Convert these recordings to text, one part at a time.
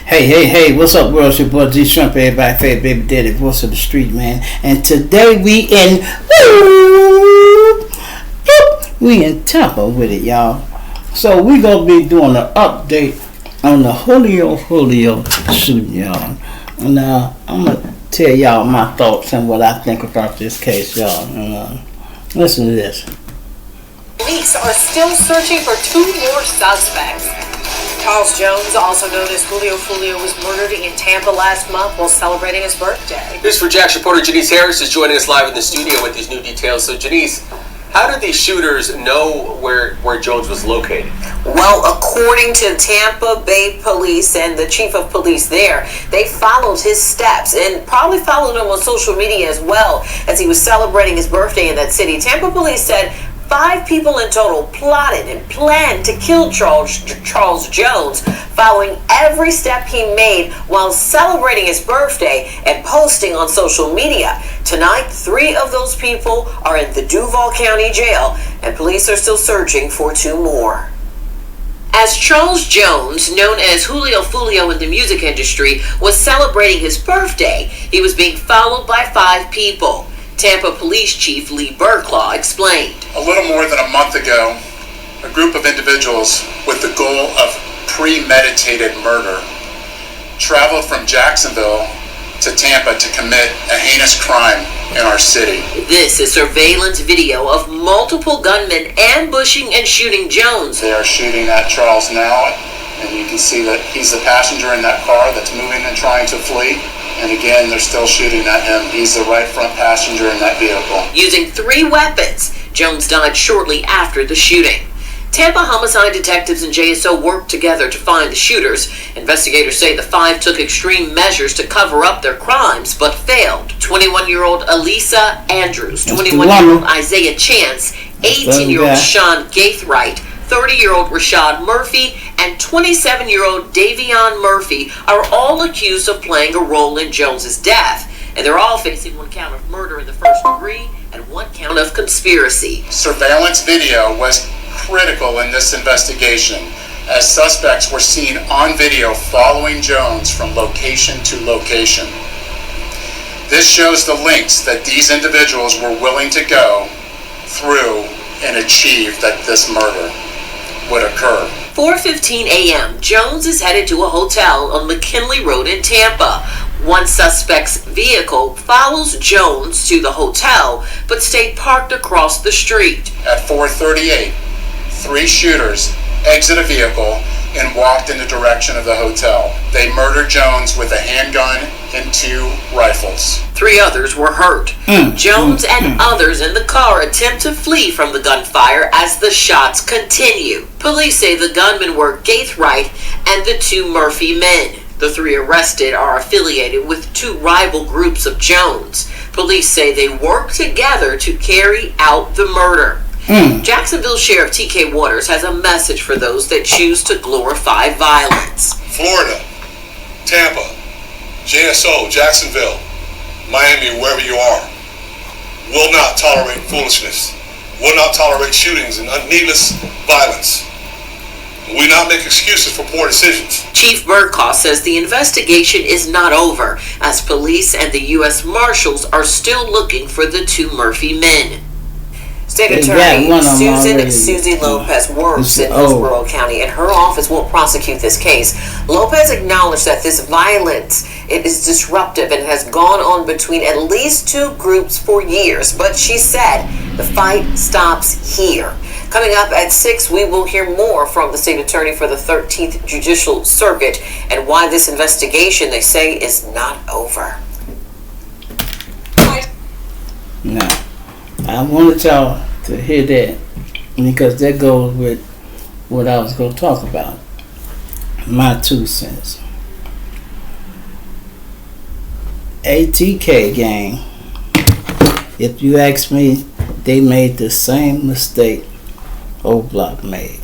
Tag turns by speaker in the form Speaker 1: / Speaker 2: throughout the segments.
Speaker 1: Hey, what's up, world? It's your boy G Shrimp, everybody, favorite baby daddy, voice of the street, man. And today we in Tampa with it, y'all. So we gonna be doing an update on the Julio shooting, y'all. And I'm gonna tell y'all my thoughts and what I think about this case, y'all. And listen to this.
Speaker 2: Police are still searching for 2 more suspects. Charles Jones, also known as Julio, was murdered in Tampa last month while celebrating his birthday.
Speaker 3: News for Jax reporter Janice Harris is joining us live in the studio with these new details. So Janice, how did these shooters know where Jones was located?
Speaker 2: Well, according to Tampa Bay Police and the chief of police there, they followed his steps and probably followed him on social media as well as he was celebrating his birthday in that city. Tampa Police said 5 people in total plotted and planned to kill Charles Jones following every step he made while celebrating his birthday and posting on social media. Tonight, 3 of those people are in the Duval County Jail, and police are still searching for 2 more. As Charles Jones, known as Julio in the music industry, was celebrating his birthday, he was being followed by 5 people. Tampa Police Chief Lee Burklaw explained.
Speaker 4: A little more than a month ago, a group of individuals with the goal of premeditated murder traveled from Jacksonville to Tampa to commit a heinous crime in our city.
Speaker 2: This is surveillance video of multiple gunmen ambushing and shooting Jones.
Speaker 4: They are shooting at Charles now, and you can see that he's the passenger in that car that's moving and trying to flee. And again, they're still shooting at him. He's the right front passenger in that vehicle.
Speaker 2: Using 3 weapons, Jones died shortly after the shooting. Tampa homicide detectives and JSO worked together to find the shooters. Investigators say the 5 took extreme measures to cover up their crimes, but failed. 21-year-old Elisa Andrews, 21-year-old Isaiah Chance, 18-year-old Sean Gaithright, 30-year-old Rashad Murphy, and 27-year-old Davion Murphy are all accused of playing a role in Jones's death, and they're all facing 1 count of murder in the first degree and 1 count of conspiracy.
Speaker 4: Surveillance video was critical in this investigation, as suspects were seen on video following Jones from location to location. This shows the lengths that these individuals were willing to go through and achieve that this murder would occur.
Speaker 2: 4:15 a.m., Jones is headed to a hotel on McKinley Road in Tampa. 1 suspect's vehicle follows Jones to the hotel, but stayed parked across the street.
Speaker 4: At 4:38, 3 shooters exit a vehicle and walked in the direction of the hotel. They murdered Jones with a handgun and 2 rifles.
Speaker 2: 3 others were hurt. Jones and others in the car attempt to flee from the gunfire as the shots continue. Police say the gunmen were Gaithright and the 2 Murphy men. The 3 arrested are affiliated with 2 rival groups of Jones. Police say they worked together to carry out the murder. Jacksonville Sheriff T.K. Waters has a message for those that choose to glorify violence.
Speaker 5: Florida, Tampa, JSO, Jacksonville, Miami, wherever you are, will not tolerate foolishness, will not tolerate shootings and needless violence. We not make excuses for poor decisions.
Speaker 2: Chief Burklaw says the investigation is not over, as police and the U.S. Marshals are still looking for the 2 Murphy men. State Attorney Susie Lopez works in Hillsborough County, and her office won't prosecute this case. Lopez acknowledged that this violence is disruptive and has gone on between at least 2 groups for years, but she said the fight stops here. Coming up at 6, we will hear more from the state attorney for the 13th Judicial Circuit and why this investigation, they say, is not over.
Speaker 1: Now, I wanted y'all to hear that because that goes with what I was going to talk about. My 2 cents. ATK gang, if you ask me, they made the same mistake O Block made.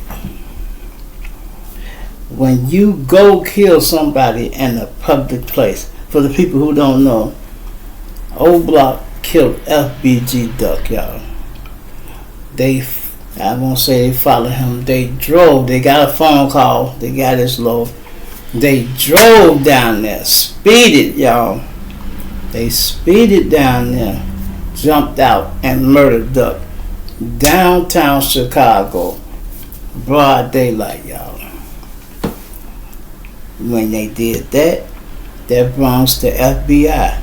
Speaker 1: When you go kill somebody in a public place, for the people who don't know, O Block killed FBG Duck, y'all. I won't say they followed him. They drove. They got a phone call. They got his little They drove down there, speeded, y'all. They speeded down there, jumped out, and murdered Duck. Downtown Chicago, broad daylight, y'all. When they did that, that belongs to FBI.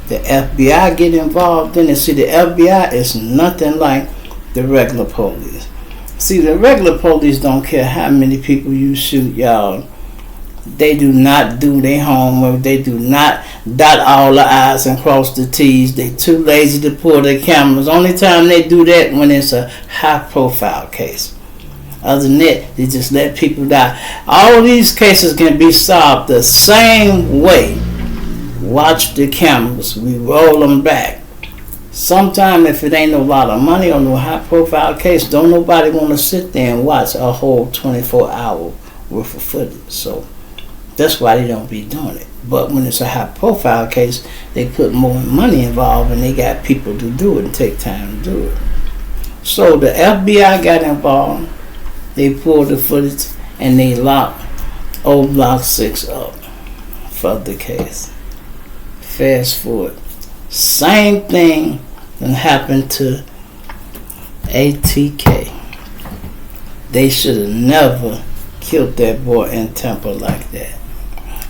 Speaker 1: The FBI get involved in it. See, the FBI is nothing like the regular police. See, the regular police don't care how many people you shoot, y'all. They do not do their homework. They do not dot all the I's and cross the T's. They too lazy to pull their cameras. Only time they do that when it's a high-profile case. Other than that, they just let people die. All these cases can be solved the same way. Watch the cameras. We roll them back. Sometime if it ain't no lot of money on no high-profile case, don't nobody want to sit there and watch a whole 24-hour worth of footage. So that's why they don't be doing it. But when it's a high-profile case, they put more money involved and they got people to do it and take time to do it. So the FBI got involved. They pulled the footage and they locked old Block 6 up for the case. Fast forward. Same thing that happened to ATK. They should have never killed that boy in Tampa like that.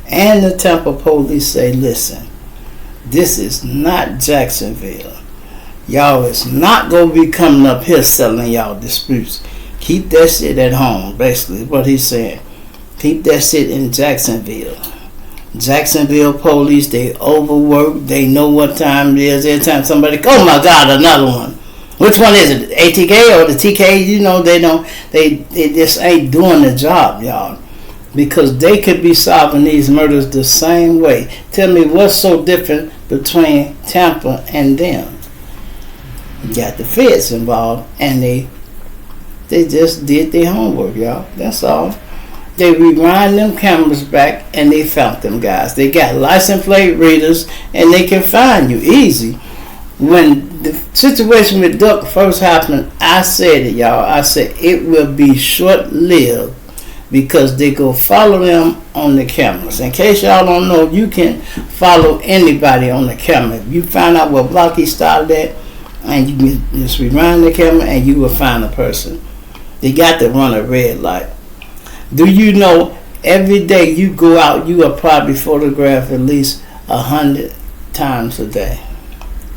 Speaker 1: And the Tampa police say, listen, this is not Jacksonville. Y'all is not going to be coming up here selling y'all disputes. Keep that shit at home, basically, what he's saying. Keep that shit in Jacksonville. Jacksonville police, they overwork. They know what time it is. Every time somebody, oh my God, another one. Which one is it? ATK or the TK? You know, they just ain't doing the job, y'all. Because they could be solving these murders the same way. Tell me what's so different between Tampa and them. You got the feds involved, and they just did their homework, y'all. That's all. They rewind them cameras back, and they found them guys. They got license plate readers, and they can find you easy. When the situation with Duck first happened, I said it, y'all. I said it will be short-lived because they go follow them on the cameras. In case y'all don't know, you can follow anybody on the camera. If you find out what block he started at, and you can just rewind the camera, and you will find a person. They got to run a red light. Do you know every day you go out, you will probably photograph at least 100 times a day?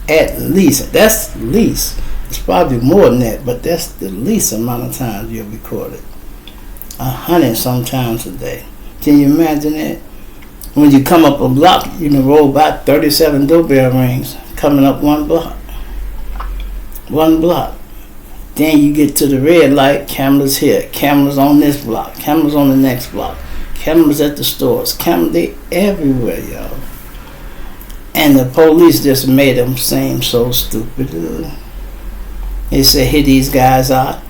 Speaker 1: At least. That's least. It's probably more than that, but that's the least amount of times you'll record it. 100 sometimes a day. Can you imagine that? When you come up a block, you can roll about 37 doorbell rings coming up one block. One block. Then you get to the red light, cameras here, cameras on this block, cameras on the next block, cameras at the stores, cameras, they everywhere, y'all. And the police just made them seem so stupid. They said, hit these guys out.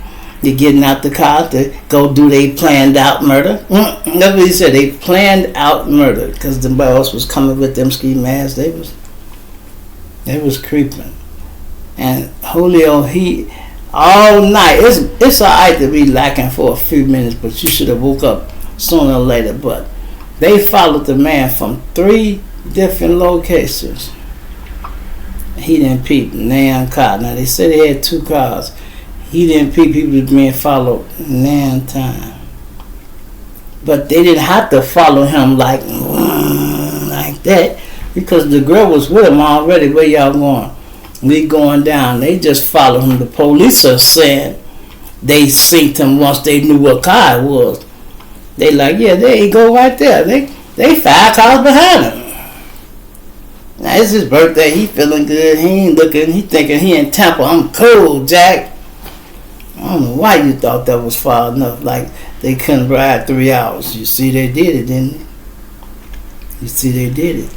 Speaker 1: They're getting out the car to go do they planned out murder. That's what he said, they planned out murder because the boss was coming with them ski masks. They was creeping. And Julio, he all night. It's alright to be lacking for a few minutes, but you should have woke up sooner or later. But they followed the man from 3 different locations. He didn't peep nan car. Now they said they had 2 cars. He didn't peep. He was being followed nan time. But they didn't have to follow him like that because the girl was with him already. Where y'all going? We going down. They just followed him. The police are saying they seen him once they knew what car it was. They like, yeah, there he go right there. They 5 cars behind him. Now it's his birthday. He feeling good. He ain't looking. He thinking he in Tampa. I'm cool, Jack. I don't know why you thought that was far enough. Like they couldn't ride 3 hours. You see they did it, didn't you? You see they did it.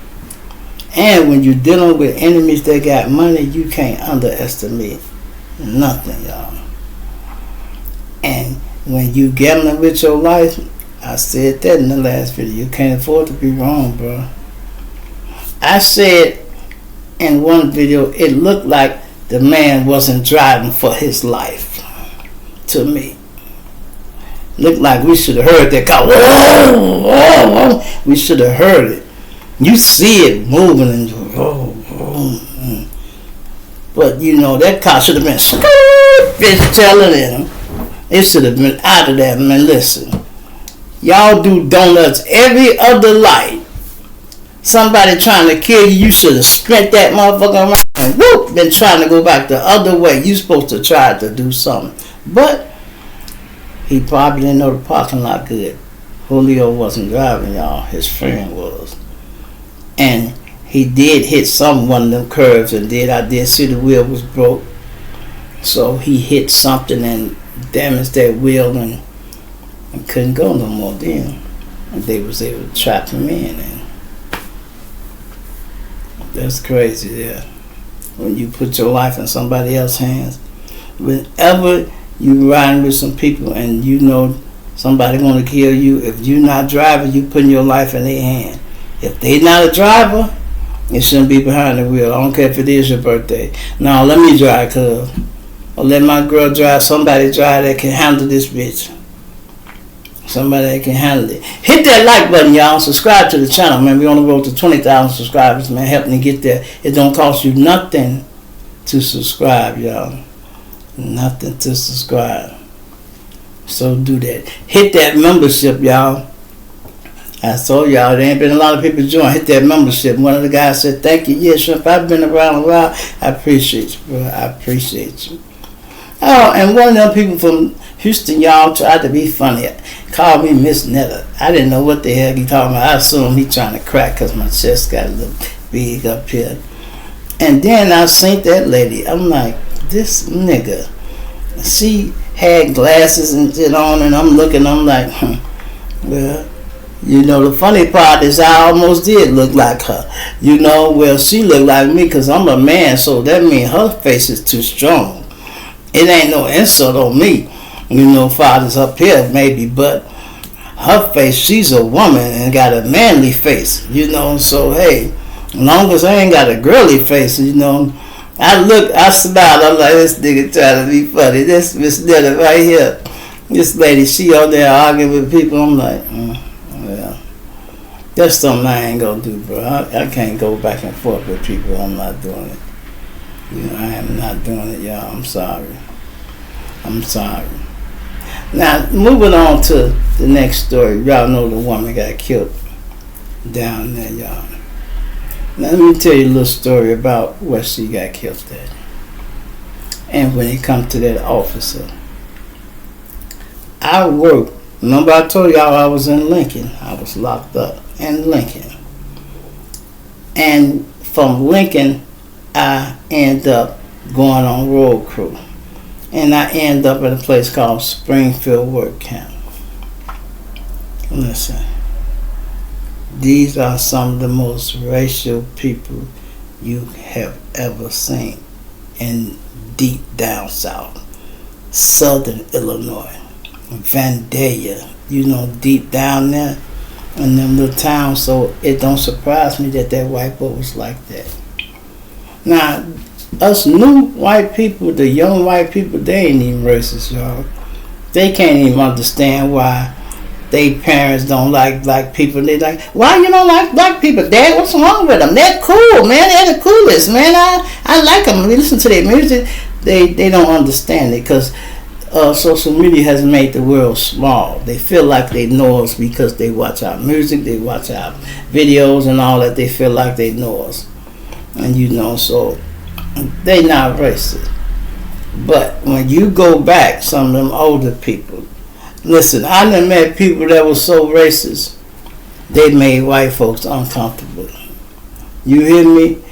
Speaker 1: And when you're dealing with enemies that got money, you can't underestimate nothing, y'all. And when you gambling with your life, I said that in the last video, you can't afford to be wrong, bro. I said in one video, it looked like the man wasn't driving for his life to me. Looked like we should have heard that car. Whoa, whoa, whoa. We should have heard it. You see it moving and whoa, whoa. But you know, that car should have been bitch telling him. It should have been out of there, man. Listen. Y'all do donuts every other light. Somebody trying to kill you, you should have spent that motherfucker around and whoop, been trying to go back the other way. You supposed to try to do something. But he probably didn't know the parking lot good. Julio wasn't driving, y'all. His friend was. And he did hit one of them curves, and I did see the wheel was broke. So he hit something and damaged that wheel and couldn't go no more then. And they was able to trap him in. And that's crazy, yeah. When you put your life in somebody else's hands. Whenever you riding with some people and you know somebody want to kill you, if you're not driving, you putting your life in their hand. If they not a driver, it shouldn't be behind the wheel. I don't care if it is your birthday. No, let me drive, cuz. Or let my girl drive, somebody drive that can handle this bitch. Somebody that can handle it. Hit that like button, y'all. Subscribe to the channel, man. We on the road to 20,000 subscribers, man. Help me get there. It don't cost you nothing to subscribe, y'all. Nothing to subscribe. So do that. Hit that membership, y'all. I told y'all, there ain't been a lot of people join. Hit that membership. One of the guys said, thank you. Yeah, Shrimp, I've been around a while. I appreciate you, bro. I appreciate you. Oh, and one of them people from Houston, y'all, tried to be funny. Called me Miss Netta. I didn't know what the hell he talking about. I assumed he trying to crack because my chest got a little big up here. And then I seen that lady. I'm like, this nigga. She had glasses and shit on, and I'm looking, I'm like, well, you know, the funny part is I almost did look like her. You know, well, she looked like me because I'm a man, so that means her face is too strong. It ain't no insult on me. You know, fathers up here maybe, but her face, she's a woman and got a manly face, you know, so hey, as long as I ain't got a girly face, you know, I smiled, I'm like, this nigga trying to be funny. This Miss Netta right here, this lady, she on there arguing with people. I'm like, well, that's something I ain't gonna do, bro. I can't go back and forth with people. I'm not doing it. You know, I am not doing it, y'all. I'm sorry. I'm sorry. Now, moving on to the next story. Y'all know the woman got killed down there, y'all. Now, let me tell you a little story about where she got killed at. And when it comes to that officer. I worked. Remember I told y'all I was in Lincoln. I was locked up in Lincoln. And from Lincoln, I end up going on road crew. And I end up at a place called Springfield Work Camp. Listen, these are some of the most racial people you have ever seen in deep down south. Southern Illinois, Vandalia, you know, deep down there in them little towns. So it don't surprise me that that white boy was like that. Now, us new white people, the young white people, they ain't even racist, y'all. They can't even understand why they parents don't like black people. They like, why you don't like black people? Dad, what's wrong with them? They're cool, man. They're the coolest, man. I like them. We listen to their music. They don't understand it because social media has made the world small. They feel like they know us because they watch our music, they watch our videos and all that. They feel like they know us. And you know, so they not racist. But when you go back, some of them older people, listen, I done met people that were so racist, they made white folks uncomfortable. You hear me?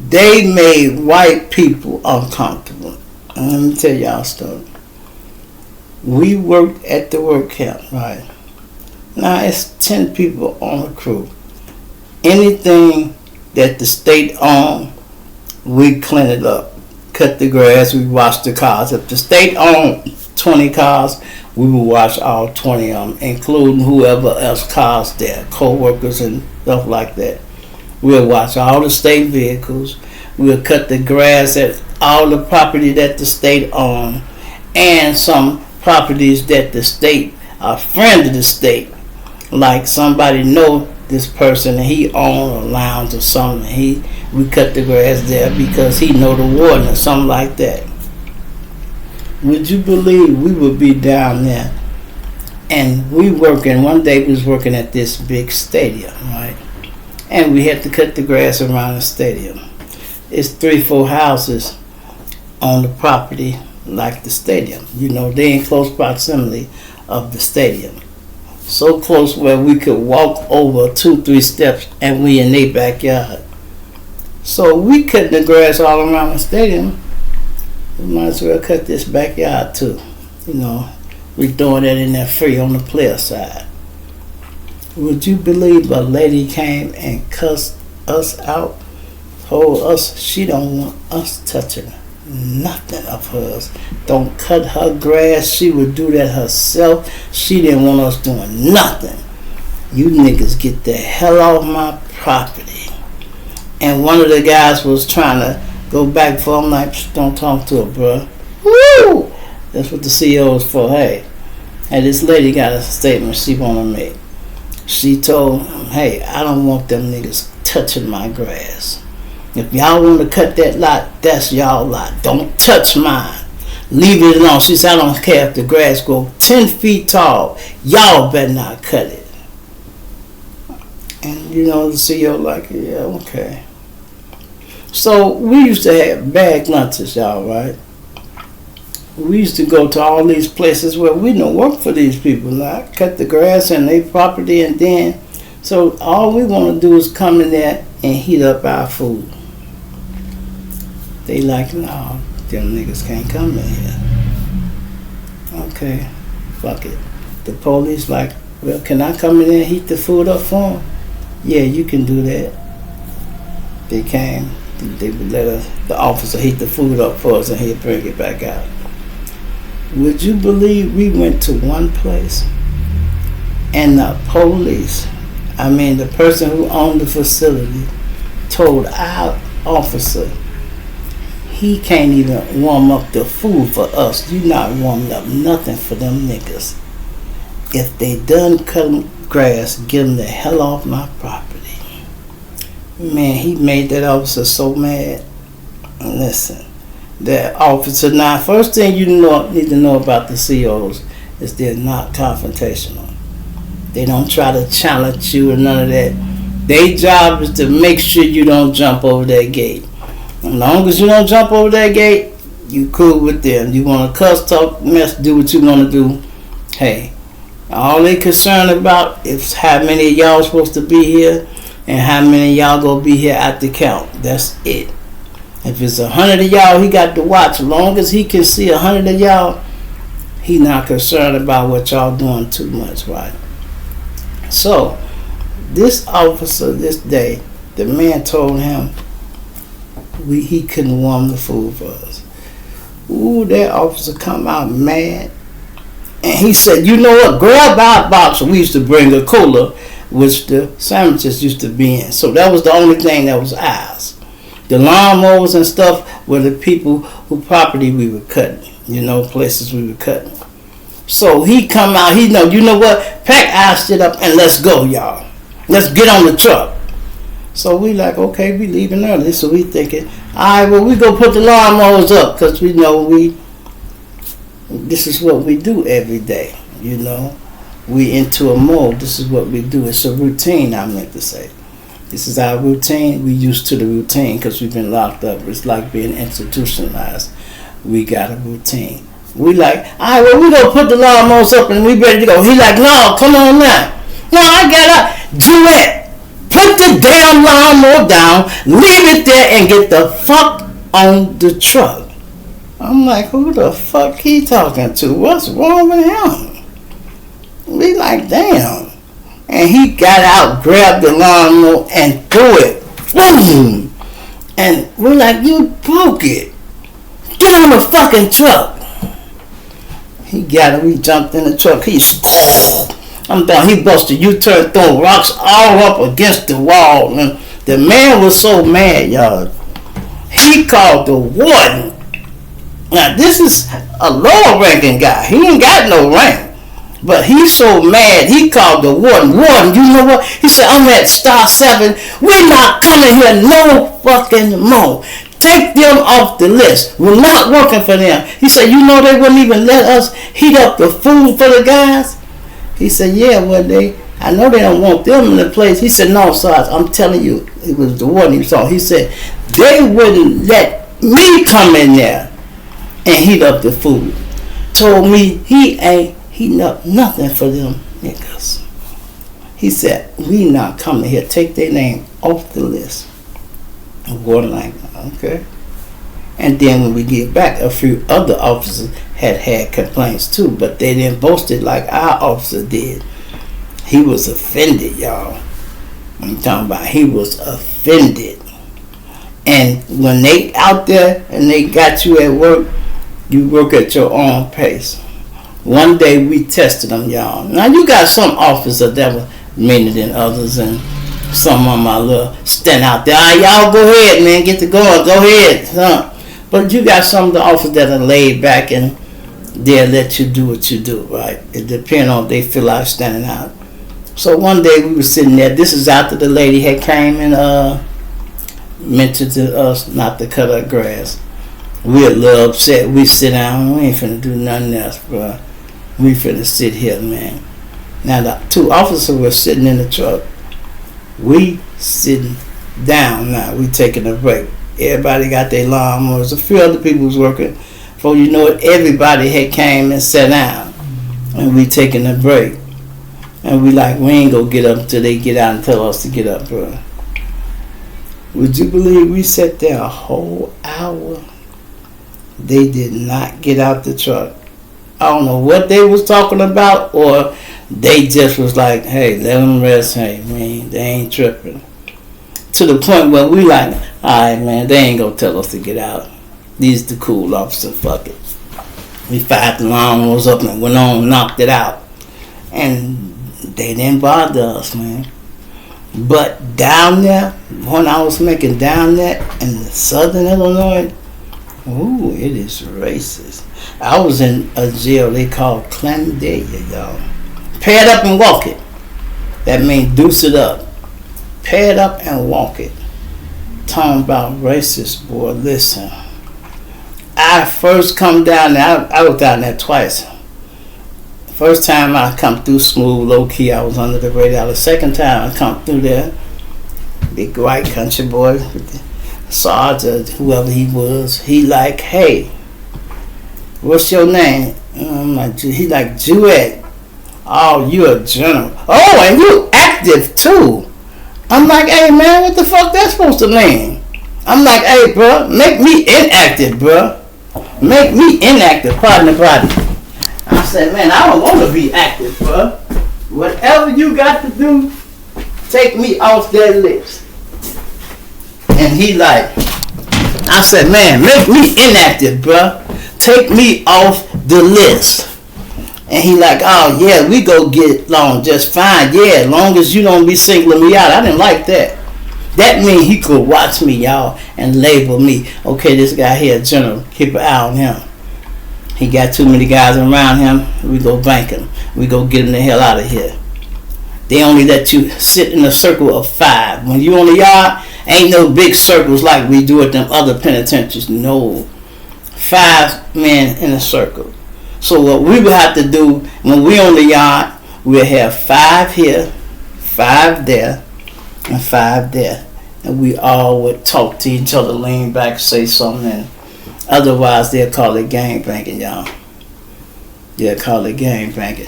Speaker 1: They made white people uncomfortable. And let me tell y'all a story. We worked at the work camp, right? Now it's 10 people on the crew. Anything that the state owned, we clean it up. Cut the grass, we wash the cars. If the state owned 20 cars, we will wash all 20 of them, including whoever else cars there, co-workers and stuff like that. We'll wash all the state vehicles. We'll cut the grass at all the property that the state owned and some properties that the state a friend of the state. Like somebody know this person and he own a lounge or something. We cut the grass there because he know the warden or something like that. Would you believe we would be down there and we working, one day we was working at this big stadium, right? And we had to cut the grass around the stadium. It's 3-4 houses on the property like the stadium. You know, they in close proximity of the stadium. So close where we could walk over 2-3 steps and we in their backyard. So we cut the grass all around the stadium. We might as well cut this backyard too. You know, we throwing that in there free on the player side. Would you believe a lady came and cussed us out? Told us she don't want us touching nothing of hers. Don't cut her grass. She would do that herself. She didn't want us doing nothing. You niggas get the hell off my property. And one of the guys was trying to go back for him, like, don't talk to her, bruh. Woo! That's what the CEO is for. Hey, this lady got a statement she want to make. She told him, hey, I don't want them niggas touching my grass. If y'all want to cut that lot, that's y'all lot. Don't touch mine. Leave it alone. She said, I don't care if the grass go 10 feet tall. Y'all better not cut it. And you know, the CEO like, yeah, okay. So we used to have bag lunches, y'all, right? We used to go to all these places where we don't work for these people. Now, cut the grass and their property, and then, so all we want to do is come in there and heat up our food. They like, no, them niggas can't come in here. Okay, fuck it. The police like, well, can I come in there and heat the food up for them? Yeah, you can do that. They came. They would let the officer heat the food up for us and he'd bring it back out. Would you believe we went to one place and the police, the person who owned the facility, told our officer he can't even warm up the food for us. You not warming up nothing for them niggas. If they done cutting grass, get them the hell off my property. Man, he made that officer so mad. Listen, that officer, now first thing you need to know about the COs is they're not confrontational. They don't try to challenge you or none of that. Their job is to make sure you don't jump over that gate. As long as you don't jump over that gate, you cool with them. You want to cuss, talk, mess, do what you want to do. Hey, all they concerned about is how many of y'all supposed to be here and how many of y'all gonna be here at the count. That's it. If it's 100 of y'all, he got to watch. As long as he can see 100 of y'all, he not concerned about what y'all doing too much, right? So, this officer, this day, the man told him he couldn't warm the food for us. Ooh, that officer come out mad. And he said, you know what, grab our box. We used to bring a cooler, which the sandwiches used to be in. So that was the only thing that was ours. The lawnmowers and stuff were the people whose property we were cutting. You know, places we were cutting. So he come out, he know, you know what, pack our shit up and let's go, y'all. Let's get on the truck. So we like, okay, we leaving early. So we thinking, all right, well, we go put the lawnmowers up because we know this is what we do every day, you know. We into a mode. This is what we do. It's a routine, I meant to say. This is our routine. We used to the routine because we've been locked up. It's like being institutionalized. We got a routine. We like, all right, well, we gonna put the lawnmowers up and we ready to go. He like, no, come on now. No, I gotta do it. Put the damn lawnmower down, leave it there, and get the fuck on the truck. I'm like, who the fuck he talking to? What's wrong with him? We like, damn. And he got out, grabbed the lawnmower, and threw it. Boom! And we're like, you broke it. Get on the fucking truck. He got it. We jumped in the truck. I'm done. He busted U-turn, throwing rocks all up against the wall. And the man was so mad, y'all. He called the warden. Now, this is a lower ranking guy. He ain't got no rank. But he's so mad, he called the warden. Warden, you know what? He said, I'm at star 7. We're not coming here no fucking more. Take them off the list. We're not working for them. He said, you know they wouldn't even let us heat up the food for the guys? He said, yeah, well, I know they don't want them in the place. He said, no, Sarge, I'm telling you, it was the warden he saw. He said, they wouldn't let me come in there and heat up the food. Told me he ain't heating up nothing for them niggas. He said, we not coming here. Take their name off the list. Warden like, okay. And then when we get back, a few other officers had complaints too, but they didn't boast it like our officer did. He was offended, y'all. I'm talking about he was offended. And when they out there and they got you at work, you work at your own pace. One day we tested them, y'all. Now you got some officers that were meaner than others, and some of them are little stand out there. Y'all go ahead, man, get to going, go ahead. Huh? But you got some of the officers that are laid back and they'll let you do what you do, right? It depends on if they feel like standing out. So one day we were sitting there. This is after the lady had came and mentioned to us not to cut our grass. We a little upset. We sit down. We ain't finna do nothing else, bro. We finna sit here, man. Now the 2 officers were sitting in the truck. We sitting down now. We taking a break. Everybody got their lawnmowers. A few other people was working. Before you know it, everybody had came and sat down. And we taking a break. And we like, we ain't gonna get up until they get out and tell us to get up, bro. Would you believe we sat there a whole hour? They did not get out the truck. I don't know what they was talking about, or they just was like, hey, let them rest. Hey, man, they ain't tripping. To the point where we like, all right, man, they ain't gonna tell us to get out. These the cool officers, fuck it. We fired the lawnmowers up and went on and knocked it out. And they didn't bother us, man. But down there, when I was making down there in the southern Illinois, ooh, it is racist. I was in a jail they call Clandalia, y'all. Pay it up and walk it. That means deuce it up. Pay it up and walk it. Talking about racist, boy, listen. I first come down there, I was down there twice. First time I come through smooth, low key, I was under the radar. The second time I come through there, big white country boy, with the sergeant, whoever he was, he like, hey, what's your name? I'm like, he like, Jewett. Oh, you a general. Oh, and you active too. I'm like, hey man, what the fuck that's supposed to mean? I'm like, hey bro, make me inactive, bro. Make me inactive, pardon the body. I said, man, I don't want to be active, bro. Whatever you got to do, take me off that list. And he like, I said, man, make me inactive, bro. Take me off the list. And he like, oh yeah, we go get along just fine. Yeah, as long as you don't be singling me out. I didn't like that. That means he could watch me, y'all, and label me. Okay, this guy here, general, keep an eye on him. He got too many guys around him. We go bank him. We go get him the hell out of here. They only let you sit in a circle of 5. When you on the yard, ain't no big circles like we do at them other penitentiaries. No. 5 men in a circle. So what we would have to do when we on the yard, we'll have 5 here, 5 there, and 5 there. And we all would talk to each other, lean back, say something, and otherwise they'll call it gang banging, y'all. They'll call it gang banging.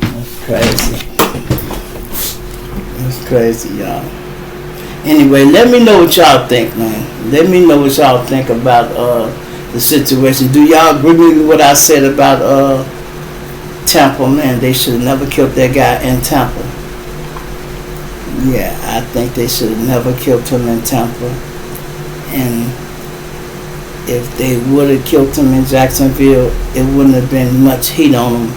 Speaker 1: That's crazy. That's crazy, y'all. Anyway, let me know what y'all think, man. Let me know what y'all think about the situation. Do y'all agree with what I said about Tampa, man? They should have never killed that guy in Tampa. Yeah, I think they should have never killed him in Tampa. And if they would have killed him in Jacksonville, it wouldn't have been much heat on them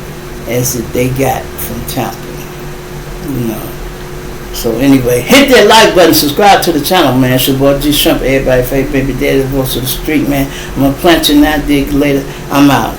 Speaker 1: as they got from Tampa. You know. So anyway, hit that like button, subscribe to the channel, man. It's your boy G Shrimp, everybody fake baby daddy, voice of the street, man. I'm gonna plant you now, dig later. I'm out.